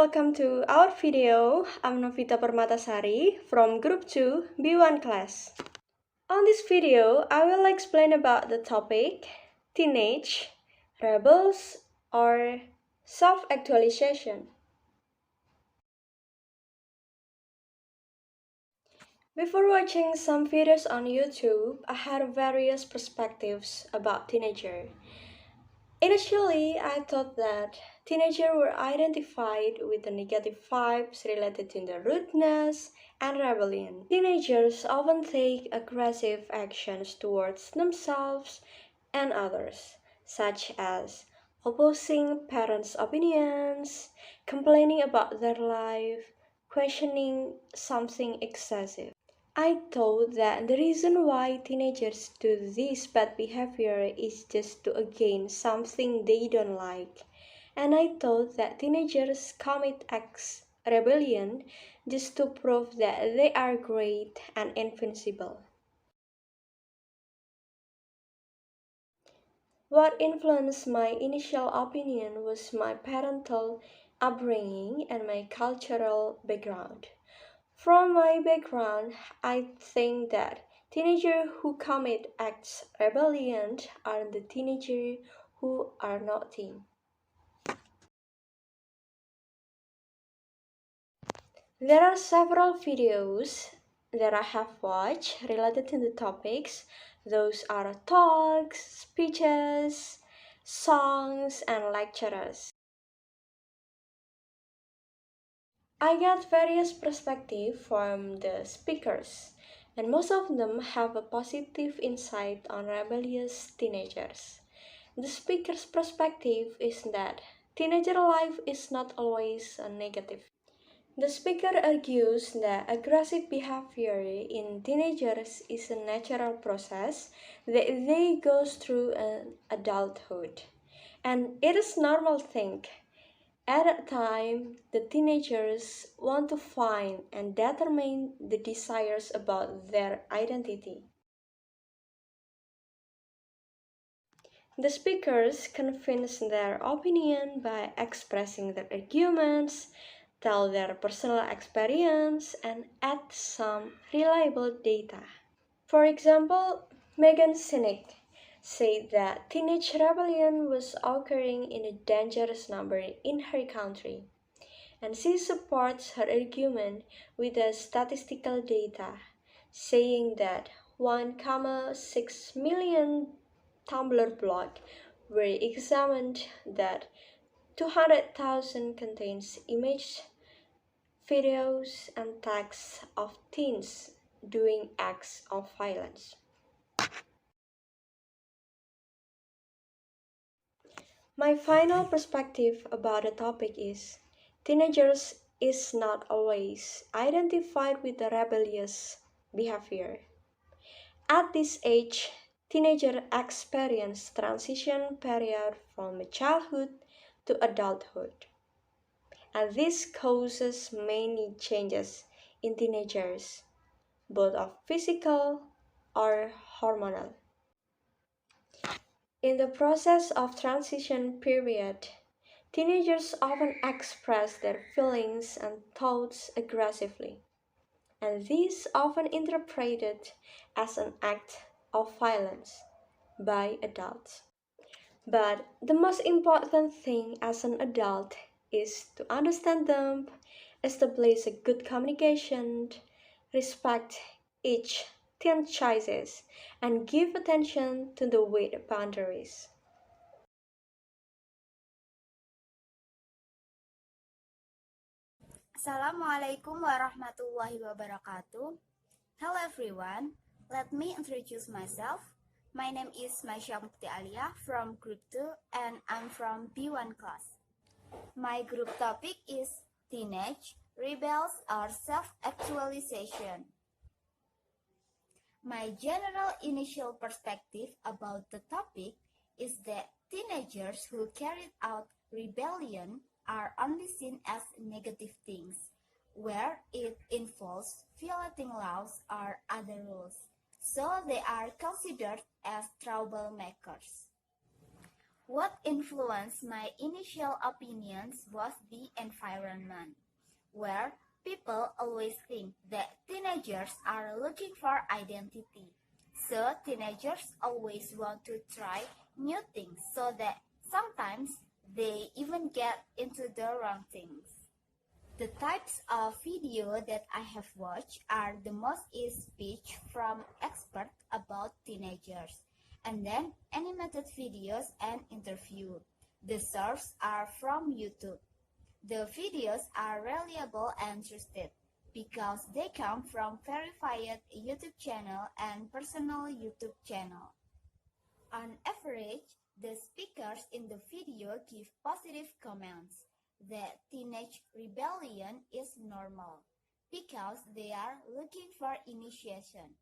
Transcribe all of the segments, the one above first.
welcome to our video. I'm Novita Permatasari from Group 2 B1 class. On this video, I will explain about the topic teenage, rebels, or self-actualization. Before watching some videos on YouTube, I had various perspectives about teenager. Initially, I thought that teenagers were identified with the negative vibes related to the rudeness and rebellion. Teenagers often take aggressive actions towards themselves and others, such as opposing parents' opinions, complaining about their life, questioning something excessive. I thought that the reason why teenagers do this bad behavior is just to gain something they don't like. And I thought that teenagers commit acts rebellion just to prove that they are great and invincible. What influenced my initial opinion was my parental upbringing and my cultural background. From my background, I think that teenagers who commit acts rebellion are the teenagers who are naughty. There are several videos that I have watched related to the topics. Those are talks, speeches, songs, and lectures. I got various perspectives from the speakers, and most of them have a positive insight on rebellious teenagers. The speaker's perspective is that teenager life is not always a negative. The speaker argues that aggressive behavior in teenagers is a natural process that they go through in adulthood, and it is normal thing. At that time, the teenagers want to find and determine the desires about their identity. The speakers convince their opinion by expressing their arguments, tell their personal experience, and add some reliable data. For example, Megan Sinek said that teenage rebellion was occurring in a dangerous number in her country, and she supports her argument with the statistical data, saying that 1.6 million Tumblr blogs were examined, that 200,000 contains images, videos, and texts of teens doing acts of violence. My final perspective about the topic is teenagers is not always identified with the rebellious behavior. At this age, teenagers experience transition period from childhood to adulthood. And this causes many changes in teenagers, both of physical or hormonal. In the process of transition period, teenagers often express their feelings and thoughts aggressively, and this often interpreted as an act of violence by adults. But the most important thing as an adult is to understand them, establish a good communication, respect each teen choices, and give attention to the weight boundaries. Assalamualaikum warahmatullahi wabarakatuh. Hello everyone, let me introduce myself. My name is Maisyah Mukti Aliyah from Group 2 and I'm from B1 class. My group topic is Teenage, Rebels or Self-Actualization. My general initial perspective about the topic is that teenagers who carried out rebellion are only seen as negative things, where it involves violating laws or other rules, so they are considered as troublemakers. What influenced my initial opinions was the environment, where people always think that teenagers are looking for identity. So teenagers always want to try new things so that sometimes they even get into the wrong things. The types of video that I have watched are the most is speech from experts about teenagers, and then animated videos and interview. The sources are from YouTube. The videos are reliable and trusted because they come from verified YouTube channel and personal YouTube channel. On average, the speakers in the video give positive comments that teenage rebellion is normal because they are looking for initiation.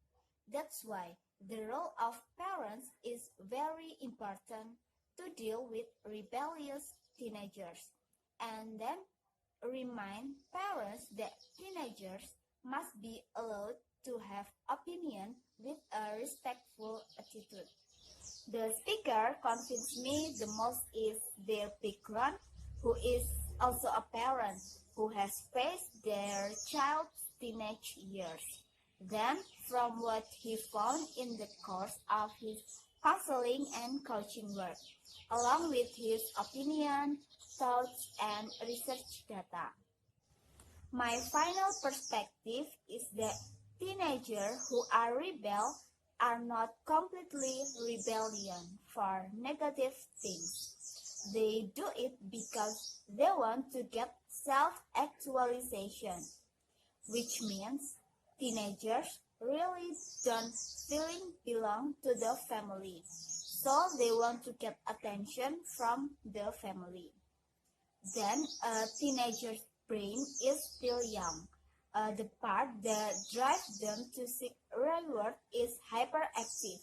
That's why the role of parents is very important to deal with rebellious teenagers, and then remind parents that teenagers must be allowed to have opinion with a respectful attitude. The speaker convinced me the most is their background, who is also a parent who has faced their child's teenage years. Then, from what he found in the course of his counseling and coaching work, along with his opinion, thoughts, and research data. My final perspective is that teenagers who are rebel are not completely rebellion for negative things. They do it because they want to get self-actualization, which means teenagers really don't feeling belong to the family, so they want to get attention from the family. Then a teenager's brain is still young. The part that drives them to seek reward is hyperactive,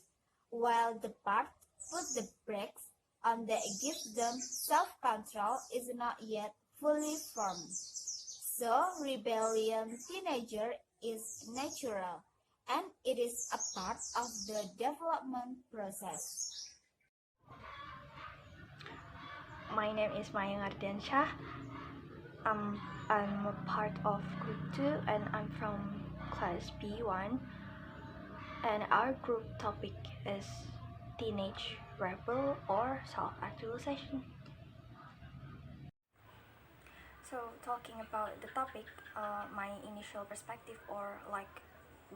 while the part put the brakes on that gives them self-control is not yet fully formed. So rebellion teenager is natural, and it is a part of the development process. My name is Mayang Ardiansyah. I'm a part of group 2 and I'm from class B1, and our group topic is teenage rebel or self-actualization. So talking about the topic, my initial perspective or like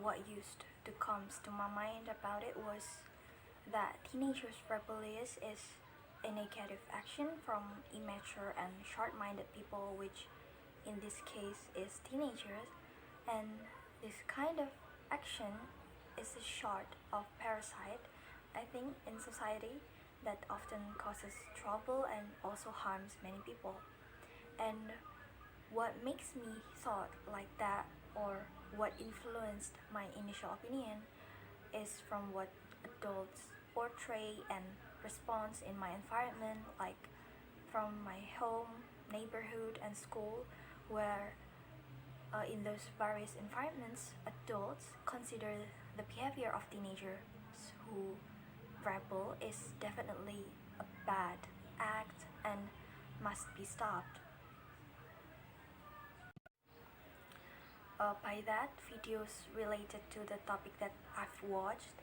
what used to comes to my mind about it was that teenagers rebellious is a negative action from immature and short-minded people, which in this case is teenagers, and this kind of action is a sort of parasite, I think, in society that often causes trouble and also harms many people. And what makes me thought like that, or what influenced my initial opinion, is from what adults portray and response in my environment, like from my home, neighborhood, and school, where in those various environments, adults consider the behavior of teenagers who rebel is definitely a bad act and must be stopped. By that, videos related to the topic that I've watched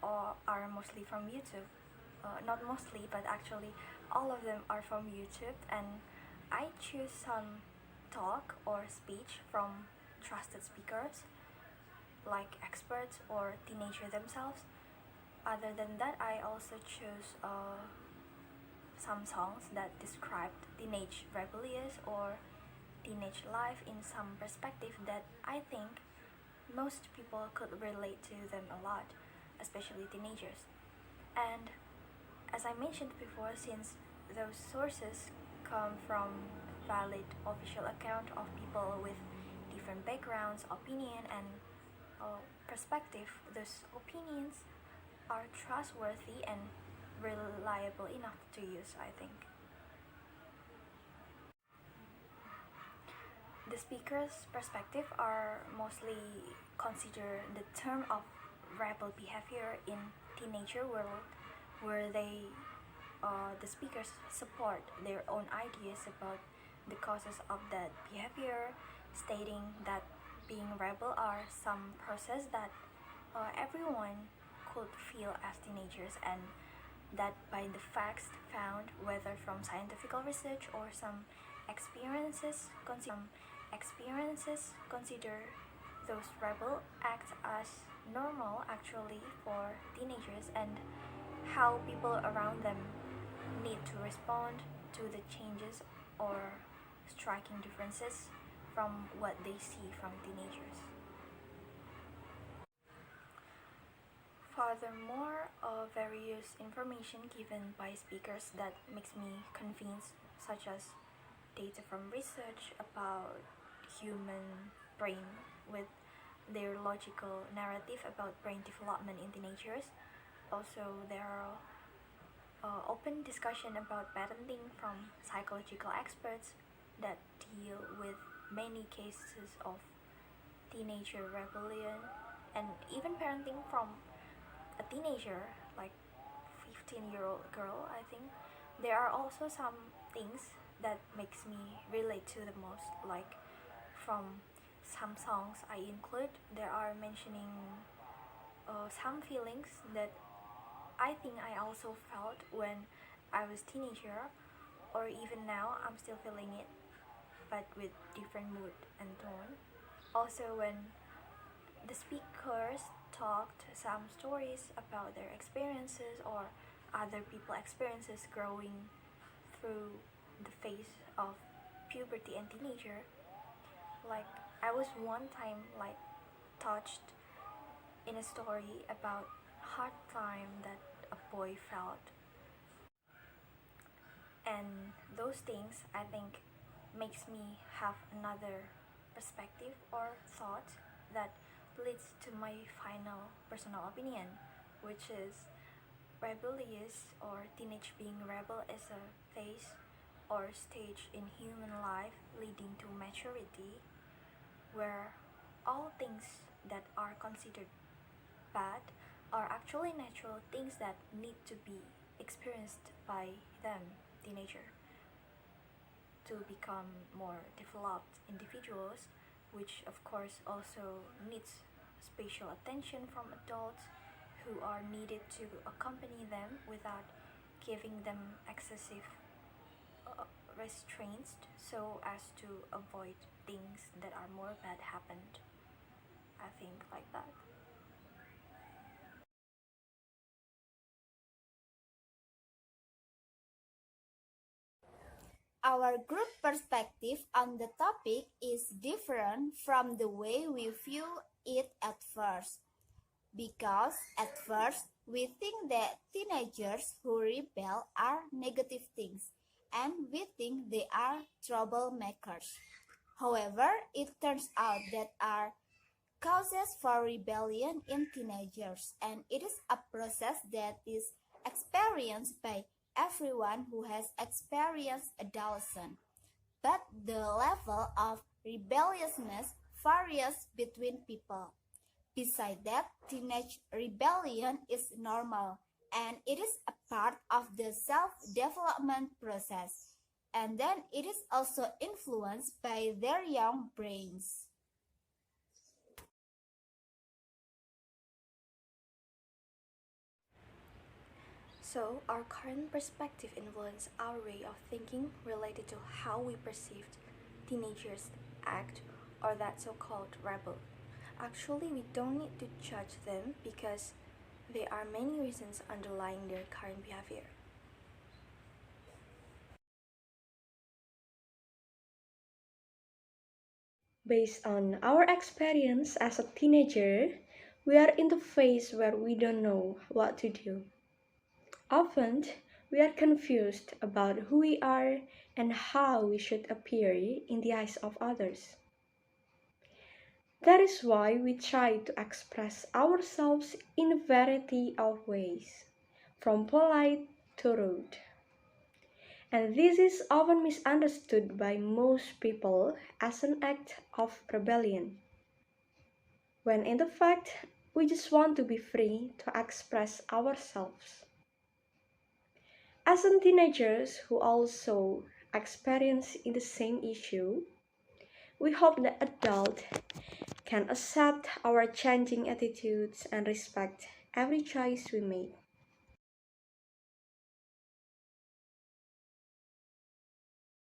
are mostly from YouTube. Not mostly, but actually all of them are from YouTube, and I choose some talk or speech from trusted speakers like experts or teenagers themselves. Other than that, I also choose some songs that described teenage rebellious or teenage life in some perspective that I think most people could relate to them a lot, especially teenagers. And as I mentioned before, since those sources come from valid official account of people with different backgrounds, opinion, and perspective, those opinions are trustworthy and reliable enough to use, I think. The speaker's perspective are mostly consider the term of rebel behavior in teenager world, where they the speakers support their own ideas about the causes of that behavior, stating that being rebel are some process that everyone could feel as teenagers, and that by the facts found, whether from scientific research or some experiences, consider those rebel acts as normal actually for teenagers, and how people around them need to respond to the changes or striking differences from what they see from teenagers. Furthermore, various information given by speakers that makes me convinced, such as data from research about human brain with their logical narrative about brain development in teenagers. Also, there are open discussion about parenting from psychological experts that deal with many cases of teenager rebellion, and even parenting from a teenager, like 15-year-old girl. I think there are also some things that makes me relate to the most, like from some songs I include, there are mentioning some feelings that I think I also felt when I was teenager, or even now I'm still feeling it, but with different mood and tone. Also, when the speakers talked some stories about their experiences or other people experiences growing through the phase of puberty and teenager, like I was one time like touched in a story about hard time that a boy felt, and those things I think makes me have another perspective or thought that leads to my final personal opinion, which is rebellious or teenage being rebel is a phase or stage in human life leading to maturity, where all things that are considered bad are actually natural things that need to be experienced by them, teenager, to become more developed individuals, which of course also needs special attention from adults who are needed to accompany them without giving them excessive restraints so as to avoid things that are more bad happened. I think like that. Our group perspective on the topic is different from the way we view it at first. Because at first we think that teenagers who rebel are negative things, and we think they are troublemakers. However, it turns out that are causes for rebellion in teenagers, and it is a process that is experienced by everyone who has experienced adolescence. But the level of rebelliousness varies between people. Besides that, teenage rebellion is normal, and it is a part of the self-development process. And then it is also influenced by their young brains. So, our current perspective influences our way of thinking related to how we perceived teenagers act or that so called rebel. Actually, we don't need to judge them because there are many reasons underlying their current behavior. Based on our experience as a teenager, we are in the phase where we don't know what to do. Often, we are confused about who we are and how we should appear in the eyes of others. That is why we try to express ourselves in a variety of ways, from polite to rude. And this is often misunderstood by most people as an act of rebellion, when in the fact we just want to be free to express ourselves. As in teenagers who also experience in the same issue, we hope the adult can accept our changing attitudes and respect every choice we make.